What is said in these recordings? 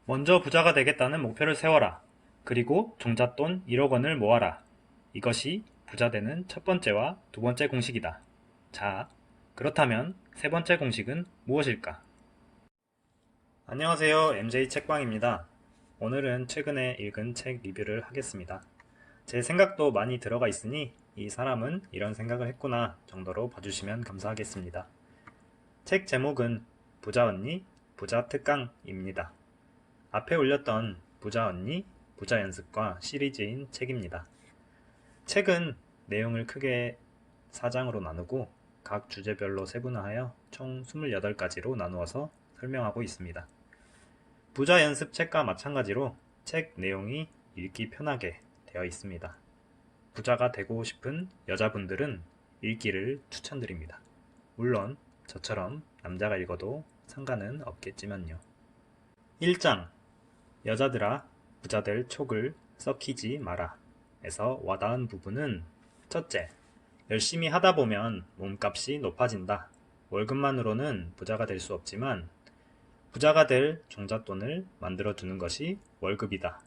먼저 부자가 되겠다는 목표를 세워라. 그리고 종잣돈 1억 원을 모아라. 이것이 부자 되는 첫 번째와 두 번째 공식이다. 자, 그렇다면 세 번째 공식은 무엇일까? 안녕하세요. MJ 책방입니다. 오늘은 최근에 읽은 책 리뷰를 하겠습니다. 제 생각도 많이 들어가 있으니 이 사람은 이런 생각을 했구나 정도로 봐주시면 감사하겠습니다. 책 제목은 부자 언니, 부자 특강입니다. 앞에 올렸던 부자 언니, 부자 연습과 시리즈인 책입니다. 책은 내용을 크게 4장으로 나누고 각 주제별로 세분화하여 총 28가지로 나누어서 설명하고 있습니다. 부자 연습 책과 마찬가지로 책 내용이 읽기 편하게 되어 있습니다. 부자가 되고 싶은 여자분들은 읽기를 추천드립니다. 물론 저처럼 남자가 읽어도 상관은 없겠지만요. 1장 여자들아 부자 될 촉을 썩히지 마라 에서 와닿은 부분은 첫째, 열심히 하다 보면 몸값이 높아진다. 월급만으로는 부자가 될 수 없지만 부자가 될 종잣돈을 만들어주는 것이 월급이다.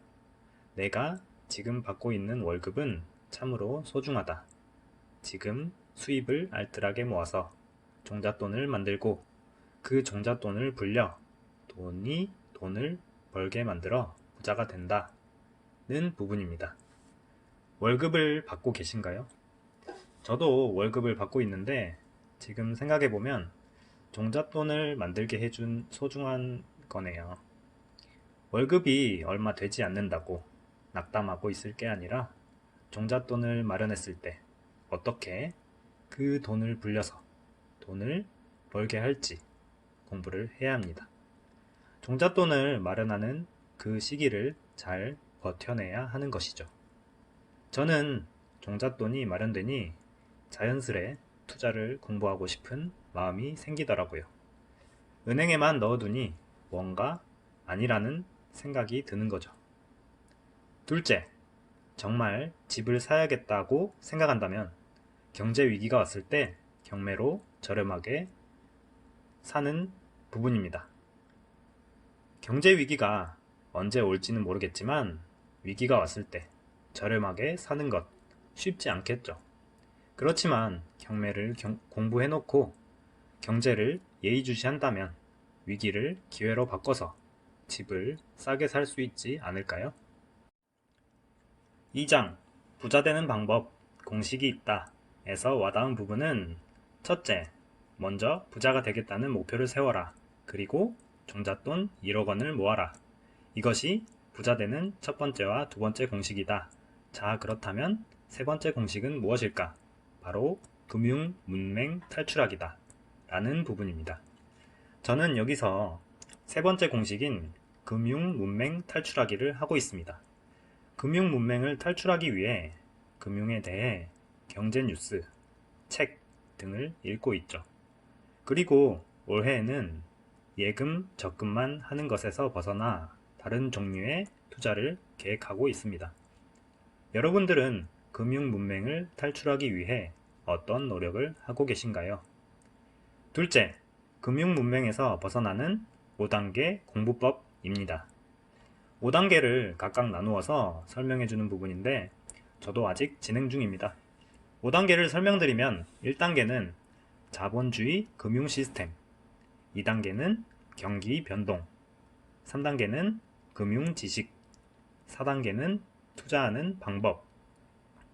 내가 지금 받고 있는 월급은 참으로 소중하다. 지금 수입을 알뜰하게 모아서 종잣돈을 만들고 그 종잣돈을 불려 돈이 돈을 벌게 만들어 부자가 된다는 부분입니다. 월급을 받고 계신가요? 저도 월급을 받고 있는데 지금 생각해보면 종잣돈을 만들게 해준 소중한 거네요. 월급이 얼마 되지 않는다고 낙담하고 있을 게 아니라 종잣돈을 마련했을 때 어떻게 그 돈을 불려서 돈을 벌게 할지 공부를 해야 합니다. 종잣돈을 마련하는 그 시기를 잘 버텨내야 하는 것이죠. 저는 종잣돈이 마련되니 자연스레 투자를 공부하고 싶은 마음이 생기더라고요. 은행에만 넣어두니 뭔가 아니라는 생각이 드는 거죠. 둘째, 정말 집을 사야겠다고 생각한다면 경제 위기가 왔을 때 경매로 저렴하게 사는 부분입니다. 경제 위기가 언제 올지는 모르겠지만 위기가 왔을 때 저렴하게 사는 것 쉽지 않겠죠. 그렇지만 경매를 공부해놓고 경제를 예의주시한다면 위기를 기회로 바꿔서 집을 싸게 살 수 있지 않을까요? 2장 부자 되는 방법 공식이 있다 에서 와닿은 부분은 첫째, 먼저 부자가 되겠다는 목표를 세워라. 그리고 종잣돈 1억 원을 모아라. 이것이 부자 되는 첫 번째와 두 번째 공식이다. 자, 그렇다면 세 번째 공식은 무엇일까? 바로 금융 문맹 탈출하기다 라는 부분입니다. 저는 여기서 세 번째 공식인 금융 문맹 탈출하기를 하고 있습니다. 금융 문맹을 탈출하기 위해 금융에 대해 경제 뉴스, 책 등을 읽고 있죠. 그리고 올해에는 예금, 적금만 하는 것에서 벗어나 다른 종류의 투자를 계획하고 있습니다. 여러분들은 금융 문맹을 탈출하기 위해 어떤 노력을 하고 계신가요? 둘째, 금융 문맹에서 벗어나는 5단계 공부법입니다. 5단계를 각각 나누어서 설명해주는 부분인데 저도 아직 진행 중입니다. 5단계를 설명드리면 1단계는 자본주의 금융 시스템, 2단계는 경기 변동, 3단계는 금융 지식, 4단계는 투자하는 방법,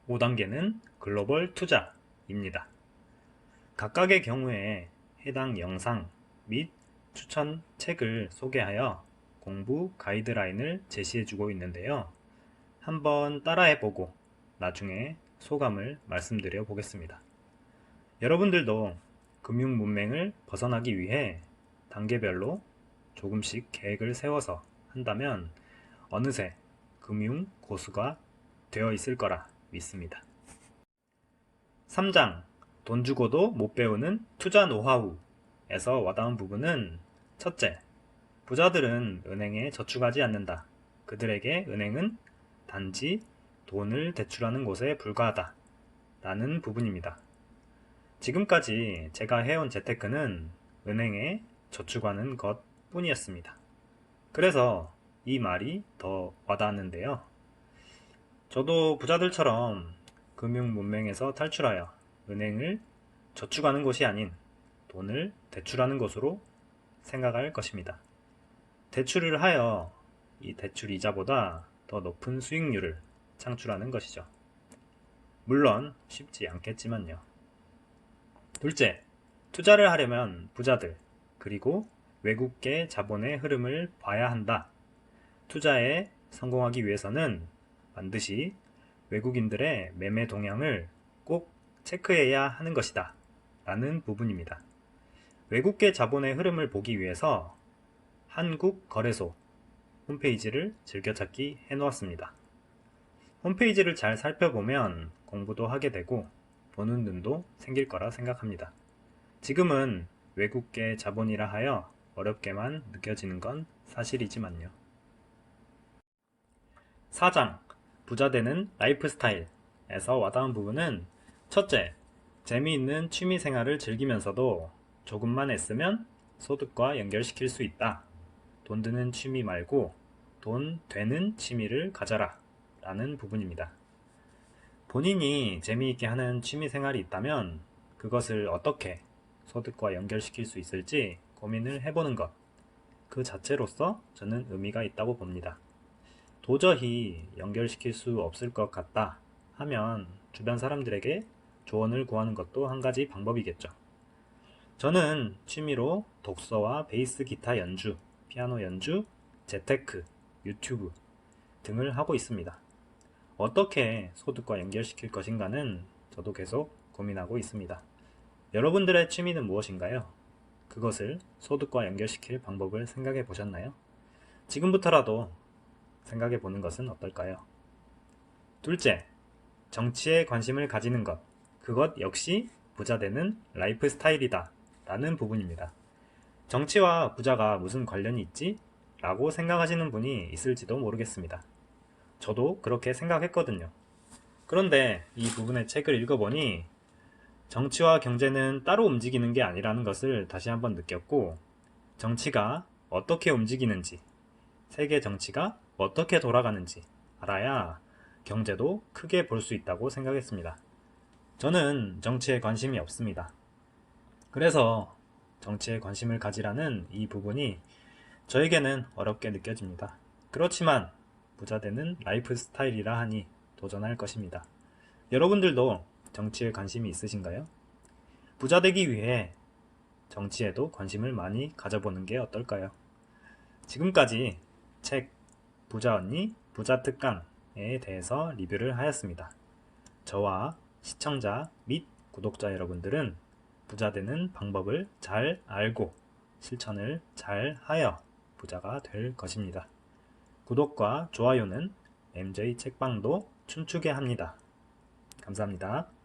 5단계는 글로벌 투자입니다. 각각의 경우에 해당 영상 및 추천 책을 소개하여 공부 가이드라인을 제시해주고 있는데요. 한번 따라해보고 나중에 소감을 말씀드려 보겠습니다. 여러분들도 금융 문맹을 벗어나기 위해 단계별로 조금씩 계획을 세워서 한다면 어느새 금융 고수가 되어 있을 거라 믿습니다. 3장 돈 주고도 못 배우는 투자 노하우에서 와닿은 부분은 첫째, 부자들은 은행에 저축하지 않는다. 그들에게 은행은 단지 돈을 대출하는 곳에 불과하다. 라는 부분입니다. 지금까지 제가 해온 재테크는 은행에 저축하는 것 뿐이었습니다. 그래서 이 말이 더 와닿았는데요. 저도 부자들처럼 금융 문맹에서 탈출하여 은행을 저축하는 곳이 아닌 돈을 대출하는 곳으로 생각할 것입니다. 대출을 하여 이 대출 이자보다 더 높은 수익률을 창출하는 것이죠. 물론 쉽지 않겠지만요. 둘째, 투자를 하려면 부자들, 그리고 외국계 자본의 흐름을 봐야 한다. 투자에 성공하기 위해서는 반드시 외국인들의 매매 동향을 꼭 체크해야 하는 것이다. 라는 부분입니다. 외국계 자본의 흐름을 보기 위해서 한국거래소 홈페이지를 즐겨찾기 해놓았습니다. 홈페이지를 잘 살펴보면 공부도 하게 되고 보는 눈도 생길 거라 생각합니다. 지금은 외국계 자본이라 하여 어렵게만 느껴지는 건 사실이지만요. 4장 부자되는 라이프 스타일에서 와닿은 부분은 첫째, 재미있는 취미생활을 즐기면서도 조금만 애쓰면 소득과 연결시킬 수 있다. 돈 드는 취미 말고 돈 되는 취미를 가져라 라는 부분입니다. 본인이 재미있게 하는 취미생활이 있다면 그것을 어떻게 소득과 연결시킬 수 있을지 고민을 해보는 것, 그 자체로서 저는 의미가 있다고 봅니다. 도저히 연결시킬 수 없을 것 같다 하면 주변 사람들에게 조언을 구하는 것도 한 가지 방법이겠죠. 저는 취미로 독서와 베이스 기타 연주, 피아노 연주, 재테크, 유튜브 등을 하고 있습니다. 어떻게 소득과 연결시킬 것인가는 저도 계속 고민하고 있습니다. 여러분들의 취미는 무엇인가요? 그것을 소득과 연결시킬 방법을 생각해 보셨나요? 지금부터라도 생각해 보는 것은 어떨까요? 둘째, 정치에 관심을 가지는 것. 그것 역시 부자되는 라이프 스타일이다 라는 부분입니다. 정치와 부자가 무슨 관련이 있지? 라고 생각하시는 분이 있을지도 모르겠습니다. 저도 그렇게 생각했거든요. 그런데 이 부분의 책을 읽어보니 정치와 경제는 따로 움직이는 게 아니라는 것을 다시 한번 느꼈고, 정치가 어떻게 움직이는지, 세계 정치가 어떻게 돌아가는지 알아야 경제도 크게 볼 수 있다고 생각했습니다. 저는 정치에 관심이 없습니다. 그래서 정치에 관심을 가지라는 이 부분이 저에게는 어렵게 느껴집니다. 그렇지만 부자되는 라이프 스타일이라 하니 도전할 것입니다. 여러분들도 정치에 관심이 있으신가요? 부자되기 위해 정치에도 관심을 많이 가져보는 게 어떨까요? 지금까지 책 부자 언니 부자 특강에 대해서 리뷰를 하였습니다. 저와 시청자 및 구독자 여러분들은 부자되는 방법을 잘 알고 실천을 잘 하여 부자가 될 것입니다. 구독과 좋아요는 MJ 책방도 춤추게 합니다. 감사합니다.